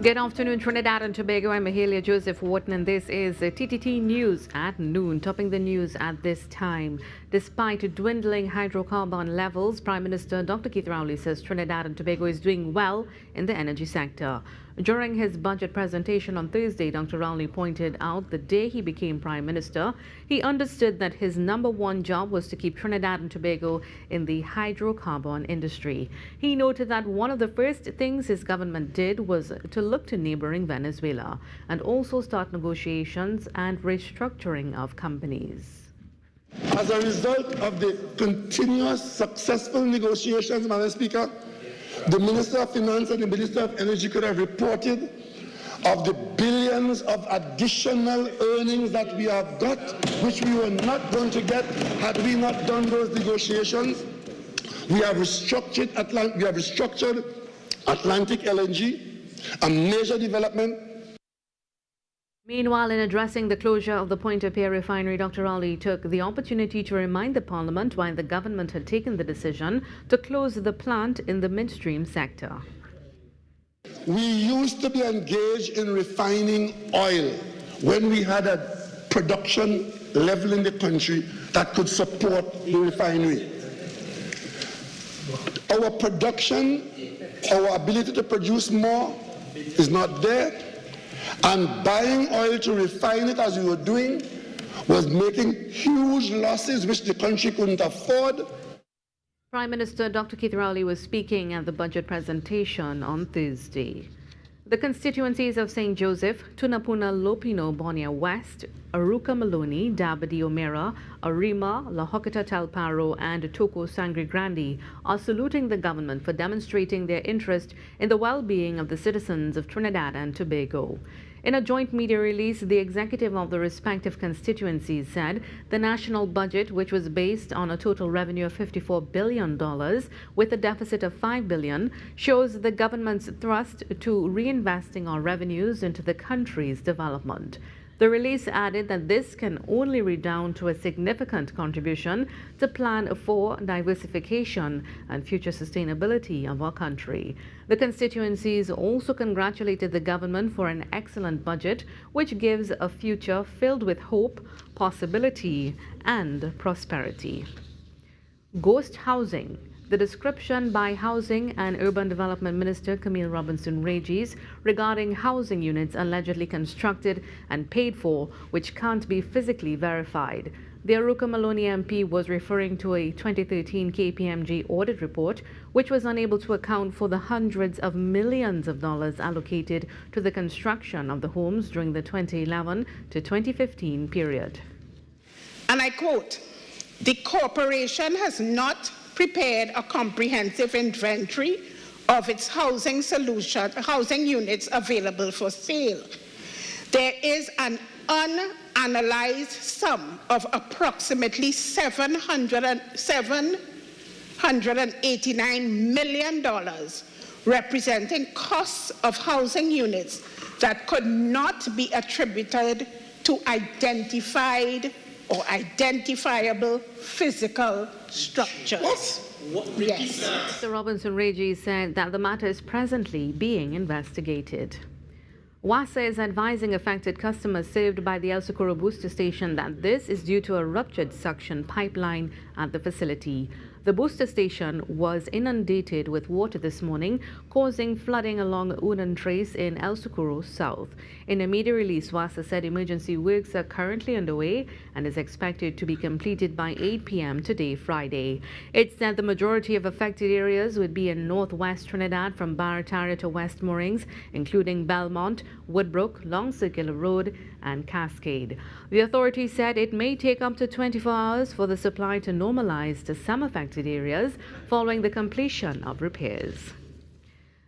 Good afternoon, Trinidad and Tobago. I'm Mahalia Joseph Wharton, and this is TTT News at noon. Topping the news at this time. Despite dwindling hydrocarbon levels, Prime Minister Dr. Keith Rowley says Trinidad and Tobago is doing well in the energy sector. During his budget presentation on Thursday, Dr. Rowley pointed out the day he became Prime Minister, he understood that his #1 job was to keep Trinidad and Tobago in the hydrocarbon industry. He noted that one of the first things his government did was to look to neighboring Venezuela and also start negotiations and restructuring of companies. As a result of the continuous successful negotiations, Madam Speaker, the Minister of Finance and the Minister of Energy could have reported of the billions of additional earnings that we have got, which we were not going to get had we not done those negotiations. We have restructured Atlantic LNG, a major development. Meanwhile, in addressing the closure of the Point-a-Pierre refinery, Dr. Rowley took the opportunity to remind the Parliament why the government had taken the decision to close the plant in the midstream sector. We used to be engaged in refining oil when we had a production level in the country that could support the refinery. Our production, our ability to produce more is not there. And buying oil to refine it as we were doing was making huge losses which the country couldn't afford. Prime Minister Dr. Keith Rowley was speaking at the budget presentation on Thursday. The constituencies of St. Joseph, Tunapuna, Lopino, Bonia West, Aruka Maloney, Dabadi Omera, Arima, La Hokata Talparo and Toko Sangre Grande are saluting the government for demonstrating their interest in the well-being of the citizens of Trinidad and Tobago. In a joint media release, the executive of the respective constituencies said the national budget, which was based on a total revenue of $54 billion with a deficit of $5 billion, shows the government's thrust to reinvesting our revenues into the country's development. The release added that this can only redound to a significant contribution to plan for diversification and future sustainability of our country. The constituencies also congratulated the government for an excellent budget, which gives a future filled with hope, possibility, and prosperity. Ghost housing. The description by Housing and Urban Development Minister Camille Robinson-Regis regarding housing units allegedly constructed and paid for which can't be physically verified. The Aruka Maloney MP was referring to a 2013 KPMG audit report which was unable to account for the hundreds of millions of dollars allocated to the construction of the homes during the 2011 to 2015 period. And I quote, "The corporation has not prepared a comprehensive inventory of its housing units available for sale. There is an unanalyzed sum of approximately $789 million representing costs of housing units that could not be attributed to identified or identifiable physical structures." Yes. Mr. Robinson-Regis said that the matter is presently being investigated. WASA is advising affected customers served by the El Socorro booster station that this is due to a ruptured suction pipeline at the facility. The booster station was inundated with water this morning, causing flooding along Unan Trace in El Socorro South. In a media release, WASA said emergency works are currently underway and is expected to be completed by 8 p.m. today, Friday. It said the majority of affected areas would be in northwest Trinidad from Barataria to West Moorings, including Belmont, Woodbrook, Long Circular Road, and Cascade. The authority said it may take up to 24 hours for the supply to normalize to some affected areas following the completion of repairs.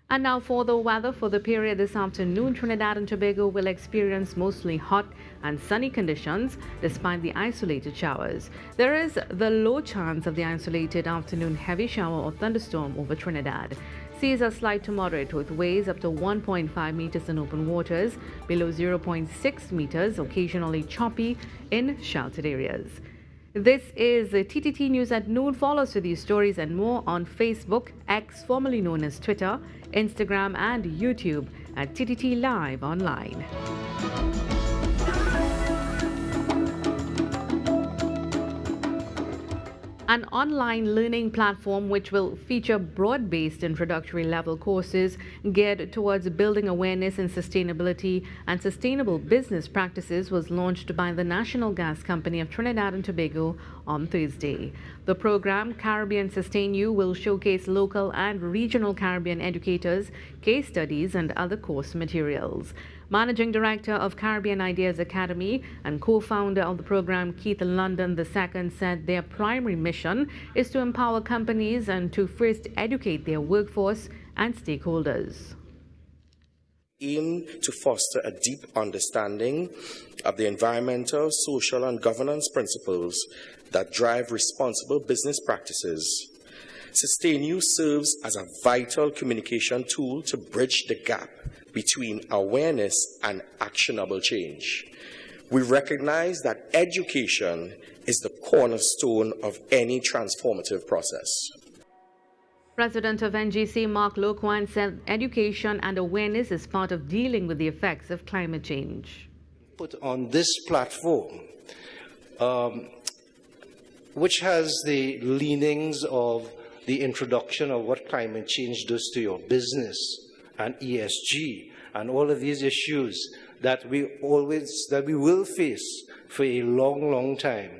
And now for the weather for the period this afternoon, Trinidad and Tobago will experience mostly hot and sunny conditions despite the isolated showers. There is the low chance of the isolated afternoon heavy shower or thunderstorm over Trinidad. Seas are slight to moderate with waves up to 1.5 meters in open waters, below 0.6 meters, occasionally choppy in sheltered areas. This is TTT News at noon. Follow us for these stories and more on Facebook, X, formerly known as Twitter, Instagram, and YouTube at TTT Live online. An online learning platform which will feature broad-based introductory level courses geared towards building awareness in sustainability and sustainable business practices was launched by the National Gas Company of Trinidad and Tobago on Thursday. The program, Caribbean Sustain You, will showcase local and regional Caribbean educators, case studies, and other course materials. Managing Director of Caribbean Ideas Academy and co-founder of the program, Keith London II, said their primary mission is to empower companies and to first educate their workforce and stakeholders. Aim to foster a deep understanding of the environmental, social, and governance principles that drive responsible business practices. Sustain You serves as a vital communication tool to bridge the gap between awareness and actionable change. We recognize that education is the cornerstone of any transformative process. President of NGC, Mark Loquan, said education and awareness is part of dealing with the effects of climate change. Put on this platform, which has the leanings of the introduction of what climate change does to your business and ESG and all of these issues that we will face for a long, long time.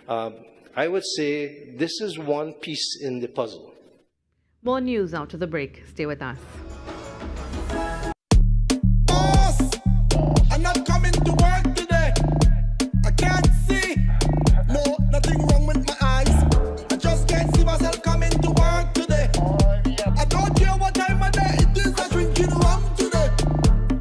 I would say this is one piece in the puzzle. More news after the break. Stay with us. Boss, I'm not coming to work today. I can't see. No, nothing wrong with my eyes. I just can't see myself coming to work today. I don't care what time of day it is. I'm drinking rum today.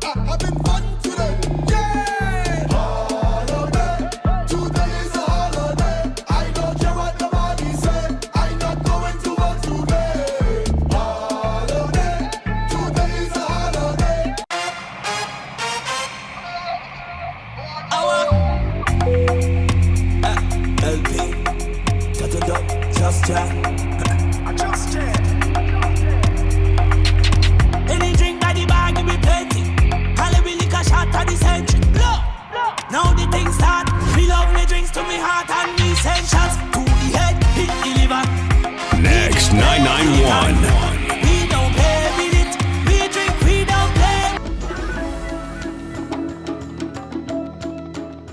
I'm having fun today. Yeah! Holiday. Today is a holiday. I don't care what nobody say. I'm not going to work today. Holiday. Today is a holiday. LP. Just chat. I just chat. Any drink that the bag will be plenty. Calibre liquor shot at the century. Now the thing start. We love the drinks to me heart and me send shots to the head, hit the liver. Next 991. We don't play with it. We drink, we don't play.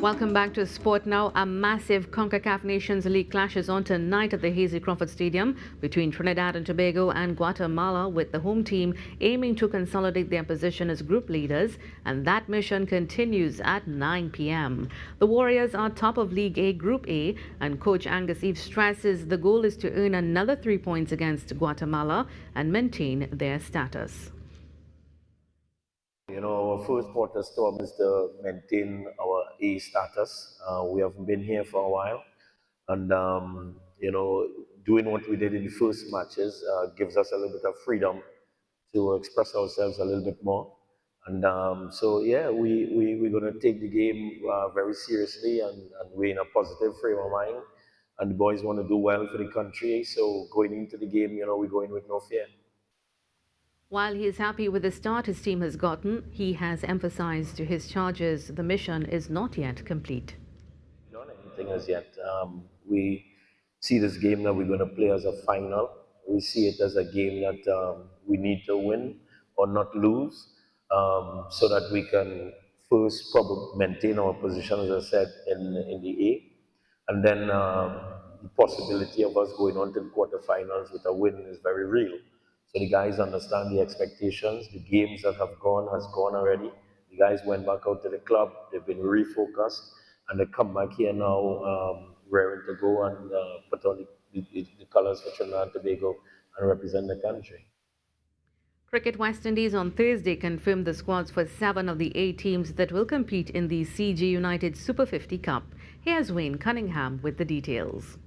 Welcome back to Sport Now. A massive CONCACAF Nations League clashes on tonight at the Hazy Crawford Stadium between Trinidad and Tobago and Guatemala, with the home team aiming to consolidate their position as group leaders, and that mission continues at 9 p.m. The Warriors are top of League A Group A, and coach Angus Eve stresses the goal is to earn another 3 points against Guatemala and maintain their status. You know, our first quarter storm is to maintain our A status. We have been here for a while, and you know, doing what we did in the first matches gives us a little bit of freedom to express ourselves a little bit more. And so, yeah, we're going to take the game very seriously, and we're in a positive frame of mind. And the boys want to do well for the country, so going into the game, you know, we're going with no fear. While he is happy with the start his team has gotten, he has emphasized to his charges the mission is not yet complete. Not anything as yet. We see this game that we're going to play as a final. We see it as a game that we need to win or not lose, so that we can first probably maintain our position, as I said, in the A, and then the possibility of us going on to the quarterfinals with a win is very real. So the guys understand the expectations. The games that have gone has gone already. The guys went back out to the club. They've been refocused, and they come back here now, raring to go and put on the colours for Trinidad and Tobago and represent the country. Cricket West Indies on Thursday confirmed the squads for 7 of the 8 teams that will compete in the CG United Super 50 Cup. Here's Wayne Cunningham with the details.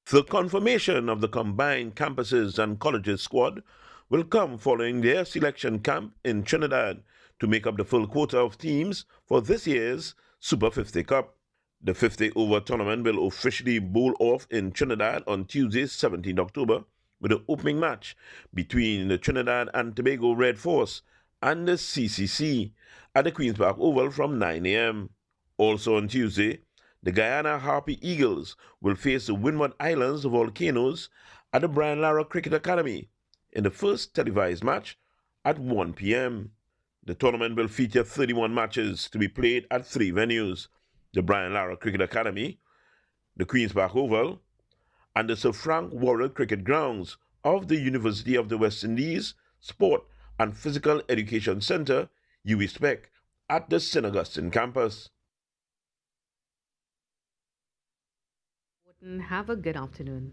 The confirmation of the combined campuses and colleges squad will come following their selection camp in Trinidad to make up the full quota of teams for this year's Super 50 Cup. The 50-over tournament will officially bowl off in Trinidad on Tuesday, 17 October, with the opening match between the Trinidad and Tobago Red Force and the CCC at the Queen's Park Oval from 9 a.m. Also on Tuesday, the Guyana Harpy Eagles will face the Windward Islands Volcanoes at the Brian Lara Cricket Academy in the first televised match at 1 p.m. The tournament will feature 31 matches to be played at 3 venues: the Brian Lara Cricket Academy, the Queen's Park Oval, and the Sir Frank Worrell Cricket Grounds of the University of the West Indies Sport and Physical Education Centre, UWISPEC, at the St. Augustine campus. Have a good afternoon.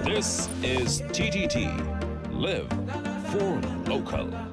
This is TTT. Live for local.